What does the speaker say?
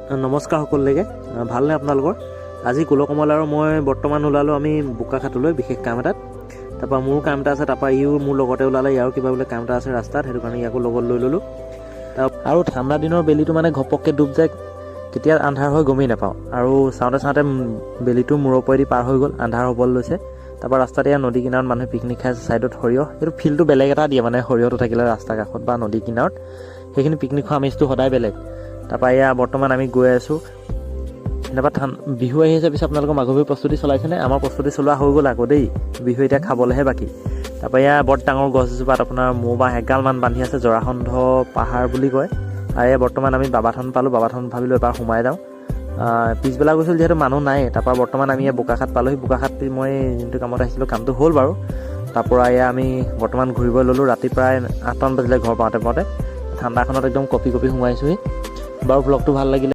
নমস্কাৰ সকলোকে ভালনে আপোনালোকৰ আজি কুলকমল আৰু মই বৰ্তমান ওলালোঁ আমি বোকাখাটলৈ বিশেষ কাম এটাত তাৰপৰা মোৰ কাম এটা আছে তাৰপৰা ইও মোৰ লগতে ওলালে ইয়াৰো কিবা বোলে কাম এটা আছে ৰাস্তাত সেইটো কাৰণে ইয়াকো লগত লৈ ল'লোঁ আৰু ঠাণ্ডা দিনৰ বেলিটো মানে ঘপককৈ ডুব যায় কেতিয়া আন্ধাৰ হৈ গমেই নাপাওঁ আৰু চাওঁতে চাওঁতে বেলিটো মূৰৰ ওপৰেদি পাৰ হৈ গ'ল আন্ধাৰ হ'বলৈ লৈছে তাৰপৰা ৰাস্তাত এয়া নদী কিনাৰত মানুহে পিকনিক খাই আছে ছাইডত সৰিয়হ সেইটো ফিল্ডটো বেলেগ এটা দিয়ে মানে সৰিয়হটো থাকিলে ৰাস্তাৰ কাষত বা নদী কিনাৰত সেইখিনি পিকনিক খোৱা আমেজটো সদায় বেলেগ তাৰপৰা এয়া বৰ্তমান আমি গৈ আছোঁ তাৰপৰা বিহু আহি আছে পিছত আপোনালোকৰ মাঘৰ বিহুৰ প্ৰস্তুতি চলাইছেনে আমাৰ প্ৰস্তুতি চলোৱা হৈ গ'ল আকৌ দেই বিহু এতিয়া খাবলৈহে বাকী তাৰপৰা এয়া বৰ ডাঙৰ গছজোপাত আপোনাৰ মৌ বা এগালমান বান্ধি আছে জৰাসন্ধ পাহাৰ বুলি কয় আৰু এয়া বৰ্তমান আমি বাবাথন পালোঁ বাবাথন ভাবিলোঁ এবাৰ সোমাই যাওঁ পিছবেলা গৈছিল যিহেতু মানুহ নাই তাৰপৰা বৰ্তমান আমি বোকাখাট পালোঁহি বোকাখাট মই যোনটো কামত আহিছিলোঁ কামটো হ'ল বাৰু তাৰপৰা এয়া আমি বৰ্তমান ঘূৰিব ল'লোঁ ৰাতি প্ৰায় 8মান বাজিলে ঘৰ পাওঁতে ঠাণ্ডাখনত একদম কঁপি কঁপি সোমাইছোঁহি বাৰু ব্লগটো ভাল লাগিলে